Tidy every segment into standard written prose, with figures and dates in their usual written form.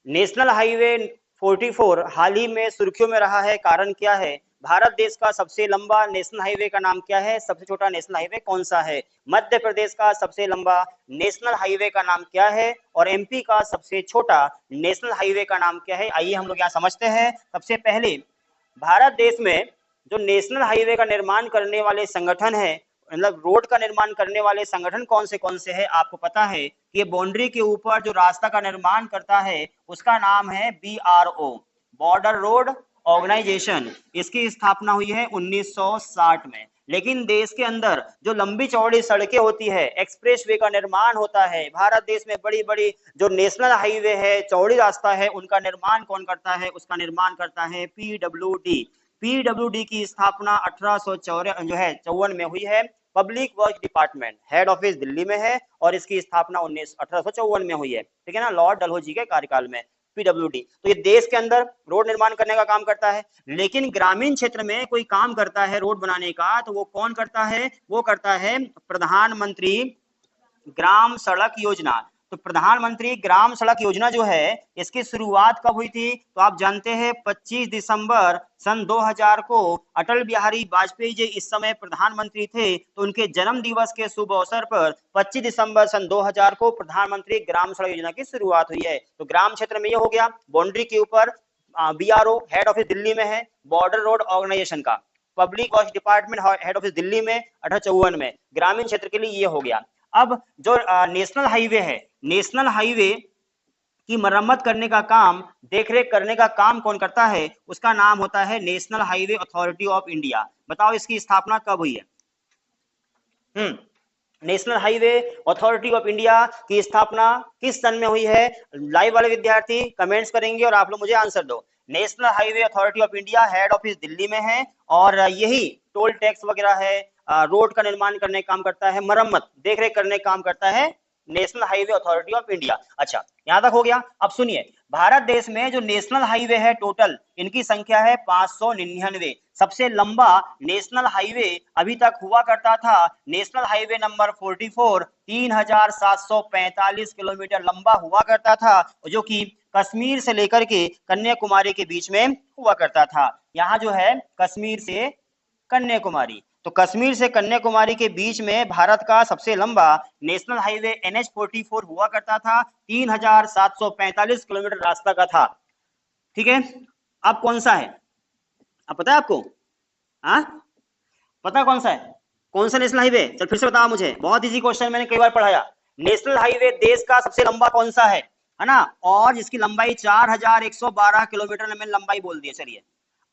National highway 44 हाल ही में सुर्खियों में रहा है, कारण क्या है? भारत देश का सबसे लंबा नेशनल हाईवे का नाम क्या है? सबसे छोटा नेशनल हाईवे कौन सा है? मध्य प्रदेश का सबसे लंबा नेशनल हाईवे का नाम क्या है? और एमपी का सबसे छोटा नेशनल हाईवे का नाम क्या है? आइए हम लोग यहाँ समझते हैं। सबसे पहले भारत देश में जो नेशनल हाईवे का निर्माण करने वाले संगठन है, मतलब रोड का निर्माण करने वाले संगठन कौन से हैं? आपको पता है कि ये बाउंड्री के ऊपर जो रास्ता का निर्माण करता है उसका नाम है BRO, बॉर्डर रोड ऑर्गेनाइजेशन। इसकी स्थापना हुई है 1960 में। लेकिन देश के अंदर जो लंबी चौड़ी सड़कें होती है, एक्सप्रेस वे का निर्माण होता है, भारत देश में बड़ी बड़ी जो नेशनल हाईवे है, चौड़ी रास्ता है, उनका निर्माण कौन करता है? उसका निर्माण करता है PWD। PWD की स्थापना 1854 में हुई है। Public work department, head office Delhi में है और इसकी स्थापना 1854 में हुई है। ठीक है ना, लॉर्ड डलहौजी के कार्यकाल में PWD। तो ये देश के अंदर रोड निर्माण करने का काम करता है। लेकिन ग्रामीण क्षेत्र में कोई काम करता है रोड बनाने का, तो वो कौन करता है? वो करता है प्रधानमंत्री ग्राम सड़क योजना। तो प्रधानमंत्री ग्राम सड़क योजना जो है, इसकी शुरुआत कब हुई थी? तो आप जानते हैं 25 दिसंबर सन 2000 को अटल बिहारी वाजपेयी जी इस समय प्रधानमंत्री थे, तो उनके जन्म दिवस के शुभ अवसर पर 25 दिसंबर सन 2000 को प्रधानमंत्री ग्राम सड़क योजना की शुरुआत हुई है। तो ग्राम क्षेत्र में ये हो गया, बाउंड्री के ऊपर BRO, हेड ऑफिस दिल्ली में है, बॉर्डर रोड ऑर्गेनाइजेशन का। Public work department, head office Delhi में 1854 में। ग्रामीण क्षेत्र के लिए ये हो गया। अब जो नेशनल हाईवे है, नेशनल हाईवे की मरम्मत करने का काम, देखरेख करने का काम कौन करता है? उसका नाम होता है national highway authority of India. बताओ इसकी स्थापना कब हुई है? National highway authority of India की स्थापना किस सन में हुई है? लाइव वाले विद्यार्थी कमेंट्स करेंगे और आप लोग मुझे आंसर दो। National highway authority of India, head office Delhi में है और यही टोल टैक्स वगैरह है, रोड का निर्माण करने का काम करता है, मरम्मत देखरेख करने का काम करता है national highway authority of India. अच्छा, यहां तक हो गया। अब सुनिए, भारत देश में जो नेशनल हाईवे है टोटल, इनकी संख्या है 599। सबसे लंबा नेशनल हाईवे अभी तक हुआ करता था नेशनल हाईवे नंबर 44, 3745 किलोमीटर लंबा हुआ करता था, जो कि कश्मीर से लेकर के कन्याकुमारी के बीच में हुआ करता था। यहाँ जो है कश्मीर से कन्याकुमारी, तो कश्मीर से कन्याकुमारी के बीच में भारत का सबसे लंबा नेशनल हाईवे NH44 हुआ करता था। 3745 किलोमीटर रास्ता का था। ठीक है, अब कौन सा है? अब पता है आपको? हाँ, पता कौन सा है? कौन सा नेशनल हाईवे? चल फिर से बताओ मुझे, बहुत इजी क्वेश्चन, मैंने कई बार पढ़ाया। नेशनल हाईवे देश का सबसे लंबा कौन सा है ना? और जिसकी लंबाई 4112 किलोमीटर में लंबाई बोल दी है। चलिए,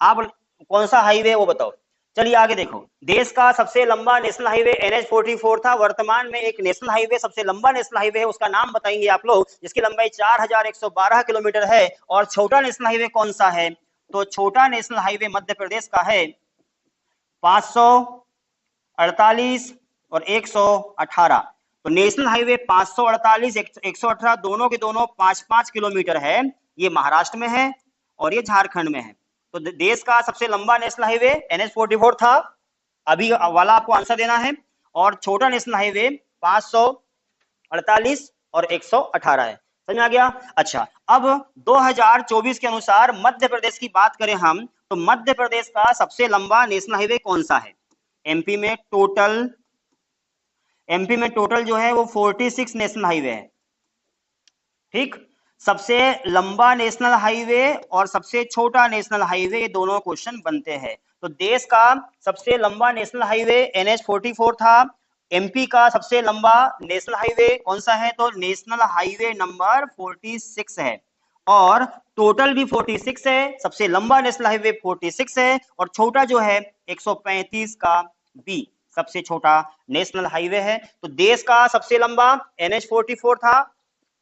आप कौन सा हाईवे वो बताओ। चलिए आगे देखो, देश का सबसे लंबा नेशनल हाईवे NH44 था। वर्तमान में एक नेशनल हाईवे, सबसे लंबा नेशनल हाईवे है, उसका नाम बताएंगे आप लोग, जिसकी लंबाई 4112 किलोमीटर है। और छोटा नेशनल हाईवे कौन सा है? तो छोटा नेशनल हाईवे मध्य प्रदेश का है 548 और 118। तो नेशनल हाईवे 548, 118 दोनों के दोनों 5-5 किलोमीटर है। ये महाराष्ट्र में है और ये झारखंड में है। तो देश का सबसे लंबा नेशनल हाईवे NH44 था, अभी वाला आपको आंसर देना है। और छोटा नेशनल हाईवे 548 और 118 है। समझ में आ गया? अच्छा, अब 2024 के अनुसार मध्य प्रदेश की बात करें हम, तो मध्य प्रदेश का सबसे लंबा नेशनल हाईवे कौन सा है? एमपी में टोटल जो है वो 46 नेशनल हाईवे है। ठीक, सबसे लंबा नेशनल हाईवे और सबसे छोटा नेशनल हाईवे, ये दोनों क्वेश्चन बनते हैं। तो देश का सबसे लंबा नेशनल हाईवे NH44 था। एमपी का सबसे लंबा नेशनल हाईवे कौन सा है? तो नेशनल हाईवे नंबर 46 है और टोटल भी 46 है। सबसे लंबा नेशनल हाईवे 46 है और छोटा जो है 135 का बी सबसे छोटा नेशनल हाईवे है। तो देश का सबसे लंबा NH44 था,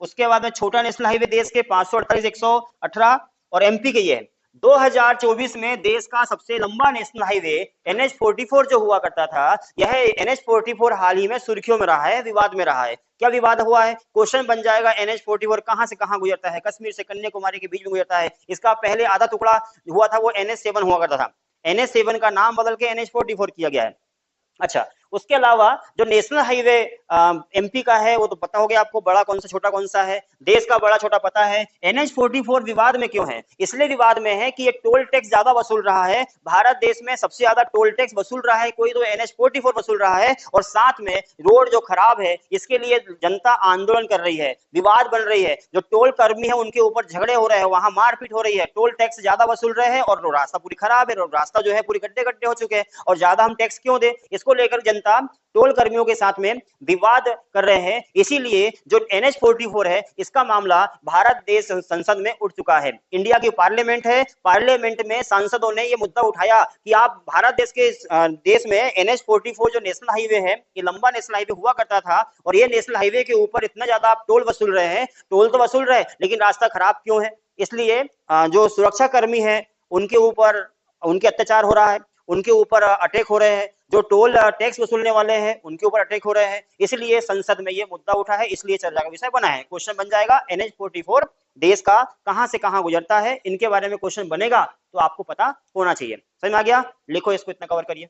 उसके बाद में छोटा नेशनल हाईवे देश के 548, 118 और एमपी के ये है। 2024 में देश का सबसे लंबा नेशनल हाईवे NH44 जो हुआ करता था, यह NH44 हाल ही में सुर्खियों में रहा है, विवाद में रहा है। क्या विवाद हुआ है? क्वेश्चन बन जाएगा, NH44 कहां से कहां गुजरता है? कश्मीर से कन्याकुमारी के बीच में गुजरता है। इसका पहले आधा टुकड़ा हुआ था वो NH7 हुआ करता था, NH7 का नाम बदल के NH44 किया गया है। अच्छा, उसके अलावा जो नेशनल हाईवे एमपी का है वो तो पता हो गया आपको, बड़ा कौन सा छोटा कौन सा है, देश का बड़ा छोटा पता है। NH44 विवाद में क्यों है? इसलिए विवाद में है कि ये टोल टैक्स ज्यादा वसूल रहा है, भारत देश में सबसे ज्यादा टोल टैक्स वसूल रहा है कोई तो NH44 वसूल रहा है, और साथ में रोड जो खराब है इसके लिए जनता आंदोलन कर रही है, विवाद बन रही है, जो टोल कर्मी है उनके ऊपर झगड़े हो रहे हैं, वहां मारपीट हो रही है, टोल टैक्स ज्यादा वसूल रहे हैं और रास्ता पूरी खराब है, रास्ता जो है पूरी गड्ढे गड्ढे हो चुके हैं और ज्यादा हम टैक्स क्यों दे, इसको लेकर जनता टोल कर्मियों के साथ में विवाद कर रहे हैं। इसीलिए जो NH44 है इसका मामला भारत देश संसद में उठ चुका है। इंडिया की पार्लियामेंट है, पार्लियामेंट में सांसदों ने यह मुद्दा उठाया कि आप भारत देश के देश में NH44 जो नेशनल हाईवे है, ये लंबा नेशनल हाईवे हुआ करता था और ये नेशनल हाईवे के ऊपर इतना ज्यादा आप टोल वसूल रहे हैं, टोल तो वसूल रहे हैं लेकिन रास्ता खराब क्यों है? इसलिए जो सुरक्षा कर्मी है उनके ऊपर उनके अत्याचार हो रहा है, उनके ऊपर अटैक हो रहे हैं, जो टोल टैक्स वसूलने वाले हैं उनके ऊपर अटैक हो रहे हैं, इसलिए संसद में ये मुद्दा उठा है, इसलिए चर्चा का विषय बना है। क्वेश्चन बन जाएगा NH44 देश का कहां से कहां गुजरता है, इनके बारे में क्वेश्चन बनेगा तो आपको पता होना चाहिए। समझ में आ गया? लिखो इसको, इतना कवर करिए।